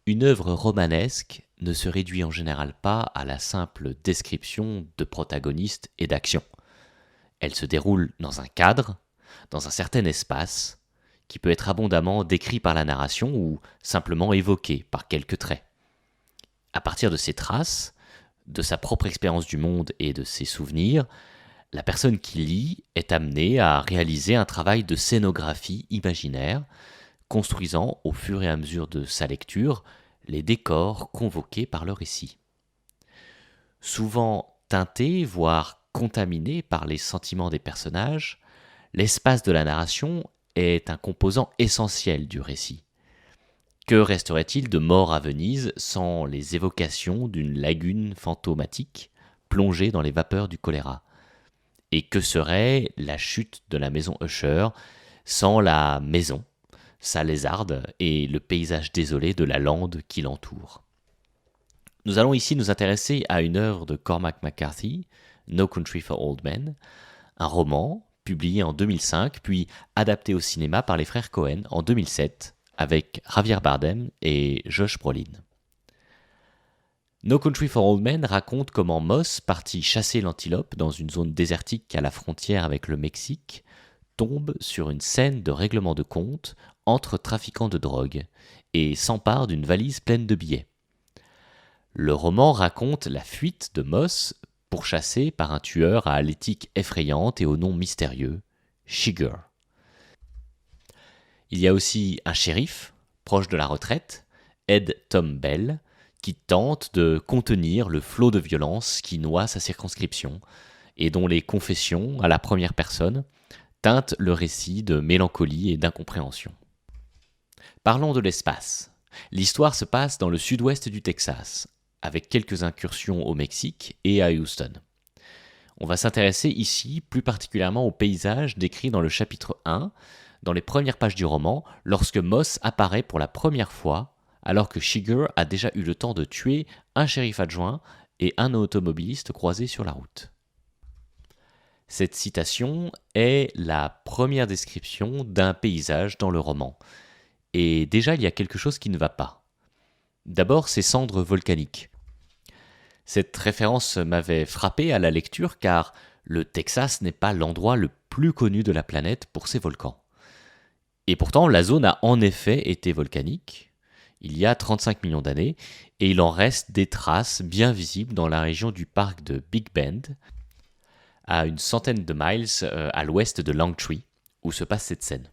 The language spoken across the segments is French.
Une œuvre romanesque ne se réduit en général pas à la simple description de protagonistes et d'actions. Elle se déroule dans un cadre, dans un certain espace, qui peut être abondamment décrit par la narration ou simplement évoqué par quelques traits. À partir de ces traces, de sa propre expérience du monde et de ses souvenirs, la personne qui lit est amenée à réaliser un travail de scénographie imaginaire, construisant au fur et à mesure de sa lecture les décors convoqués par le récit. Souvent teinté, voire contaminé par les sentiments des personnages, l'espace de la narration est un composant essentiel du récit. Que resterait-il de Mort à Venise sans les évocations d'une lagune fantomatique plongée dans les vapeurs du choléra? Et que serait la chute de la maison Usher sans la maison, sa lézarde et le paysage désolé de la lande qui l'entoure? Nous allons ici nous intéresser à une œuvre de Cormac McCarthy, No Country for Old Men, un roman publié en 2005 puis adapté au cinéma par les frères Cohen en 2007 avec Javier Bardem et Josh Brolin. No Country for Old Men raconte comment Moss, parti chasser l'antilope dans une zone désertique à la frontière avec le Mexique, tombe sur une scène de règlement de compte entre trafiquants de drogue et s'empare d'une valise pleine de billets. Le roman raconte la fuite de Moss, pourchassé par un tueur à l'éthique effrayante et au nom mystérieux, Shiger. Il y a aussi un shérif, proche de la retraite, Ed Tom Bell, qui tente de contenir le flot de violence qui noie sa circonscription et dont les confessions, à la première personne, teintent le récit de mélancolie et d'incompréhension. Parlons de l'espace. L'histoire se passe dans le sud-ouest du Texas, avec quelques incursions au Mexique et à Houston. On va s'intéresser ici plus particulièrement aux paysages décrits dans le chapitre 1, dans les premières pages du roman, lorsque Moss apparaît pour la première fois, alors que Shiger a déjà eu le temps de tuer un shérif adjoint et un automobiliste croisés sur la route. Cette citation est la première description d'un paysage dans le roman. Et déjà, il y a quelque chose qui ne va pas. D'abord, ces cendres volcaniques. Cette référence m'avait frappé à la lecture car le Texas n'est pas l'endroit le plus connu de la planète pour ses volcans. Et pourtant, la zone a en effet été volcanique, il y a 35 millions d'années, et il en reste des traces bien visibles dans la région du parc de Big Bend, à une centaine de miles à l'ouest de Langtree, où se passe cette scène.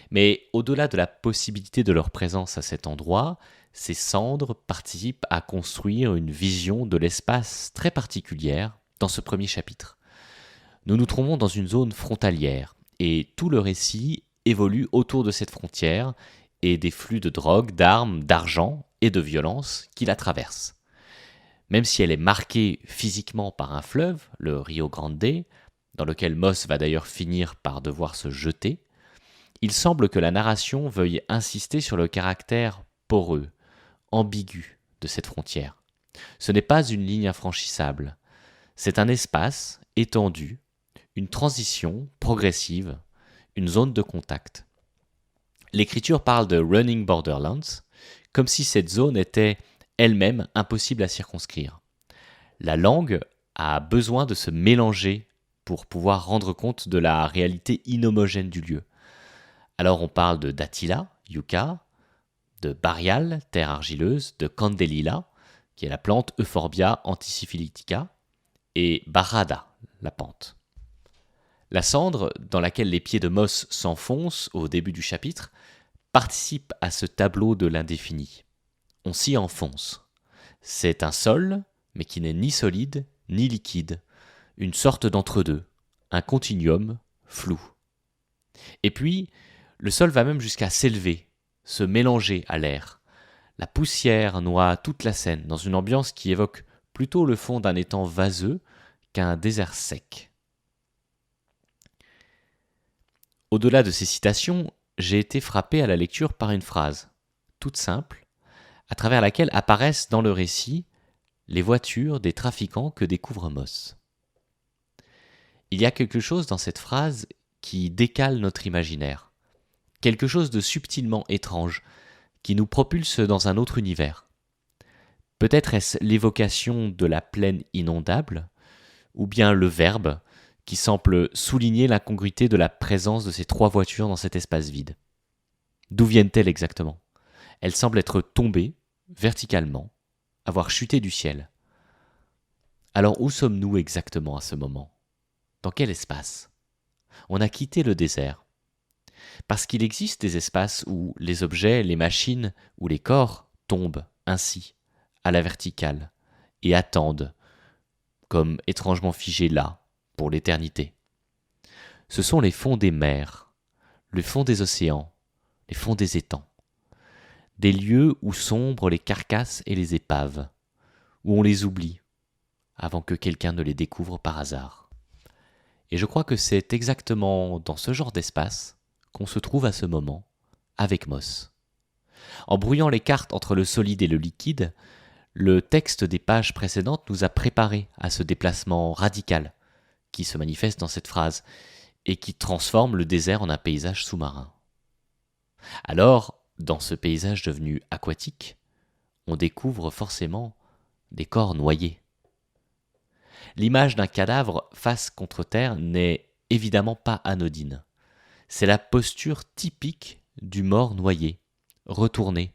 Mais au-delà de la possibilité de leur présence à cet endroit, ces cendres participent à construire une vision de l'espace très particulière dans ce premier chapitre. Nous nous trouvons dans une zone frontalière, et tout le récit évolue autour de cette frontière et des flux de drogue, d'armes, d'argent et de violence qui la traversent. Même si elle est marquée physiquement par un fleuve, le Rio Grande, dans lequel Moss va d'ailleurs finir par devoir se jeter, il semble que la narration veuille insister sur le caractère poreux, ambigu de cette frontière. Ce n'est pas une ligne infranchissable, c'est un espace étendu, une transition progressive, une zone de contact. L'écriture parle de running borderlands, comme si cette zone était elle-même impossible à circonscrire. La langue a besoin de se mélanger pour pouvoir rendre compte de la réalité inhomogène du lieu. Alors on parle de Dattila, yucca, de Barial, terre argileuse, de Candelilla, qui est la plante Euphorbia antisyphilitica, et Barada, la pente. La cendre, dans laquelle les pieds de Moss s'enfoncent au début du chapitre, participe à ce tableau de l'indéfini. On s'y enfonce. C'est un sol, mais qui n'est ni solide ni liquide, une sorte d'entre-deux, un continuum flou. Et puis, le sol va même jusqu'à s'élever, se mélanger à l'air. La poussière noie toute la scène dans une ambiance qui évoque plutôt le fond d'un étang vaseux qu'un désert sec. Au-delà de ces citations, j'ai été frappé à la lecture par une phrase, toute simple, à travers laquelle apparaissent dans le récit les voitures des trafiquants que découvre Moss. Il y a quelque chose dans cette phrase qui décale notre imaginaire, quelque chose de subtilement étrange, qui nous propulse dans un autre univers. Peut-être est-ce l'évocation de la plaine inondable, ou bien le verbe qui semble souligner l'incongruité de la présence de ces 3 voitures dans cet espace vide. D'où viennent-elles exactement ? Elles semblent être tombées, verticalement, avoir chuté du ciel. Alors où sommes-nous exactement à ce moment ? Dans quel espace ? On a quitté le désert. Parce qu'il existe des espaces où les objets, les machines ou les corps tombent ainsi, à la verticale, et attendent, comme étrangement figés là, pour l'éternité. Ce sont les fonds des mers, le fond des océans, les fonds des étangs. Des lieux où sombrent les carcasses et les épaves, où on les oublie, avant que quelqu'un ne les découvre par hasard. Et je crois que c'est exactement dans ce genre d'espace qu'on se trouve à ce moment, avec Moss. En brouillant les cartes entre le solide et le liquide, le texte des pages précédentes nous a préparés à ce déplacement radical qui se manifeste dans cette phrase et qui transforme le désert en un paysage sous-marin. Alors, dans ce paysage devenu aquatique, on découvre forcément des corps noyés. L'image d'un cadavre face contre terre n'est évidemment pas anodine. C'est la posture typique du mort noyé, retourné,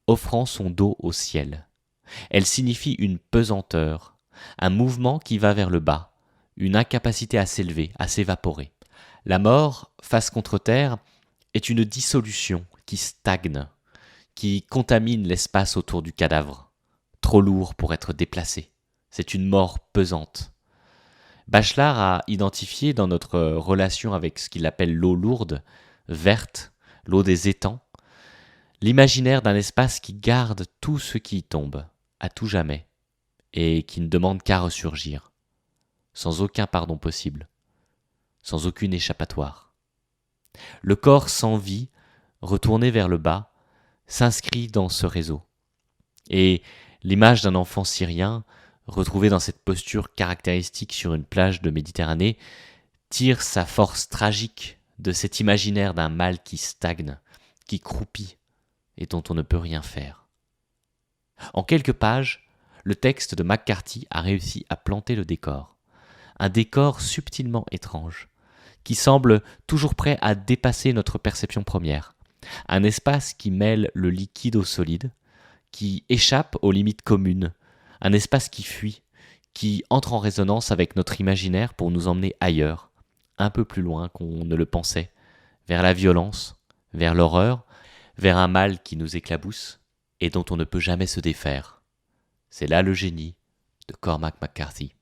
offrant son dos au ciel. Elle signifie une pesanteur, un mouvement qui va vers le bas, une incapacité à s'élever, à s'évaporer. La mort, face contre terre, est une dissolution qui stagne, qui contamine l'espace autour du cadavre, trop lourd pour être déplacé. C'est une mort pesante. Bachelard a identifié dans notre relation avec ce qu'il appelle l'eau lourde, verte, l'eau des étangs, l'imaginaire d'un espace qui garde tout ce qui y tombe, à tout jamais, et qui ne demande qu'à ressurgir, sans aucun pardon possible, sans aucune échappatoire. Le corps sans vie, retourné vers le bas, s'inscrit dans ce réseau. Et l'image d'un enfant syrien, retrouvé dans cette posture caractéristique sur une plage de Méditerranée, tire sa force tragique de cet imaginaire d'un mal qui stagne, qui croupit et dont on ne peut rien faire. En quelques pages, le texte de McCarthy a réussi à planter le décor. Un décor subtilement étrange, qui semble toujours prêt à dépasser notre perception première. Un espace qui mêle le liquide au solide, qui échappe aux limites communes, un espace qui fuit, qui entre en résonance avec notre imaginaire pour nous emmener ailleurs, un peu plus loin qu'on ne le pensait, vers la violence, vers l'horreur, vers un mal qui nous éclabousse et dont on ne peut jamais se défaire. C'est là le génie de Cormac McCarthy.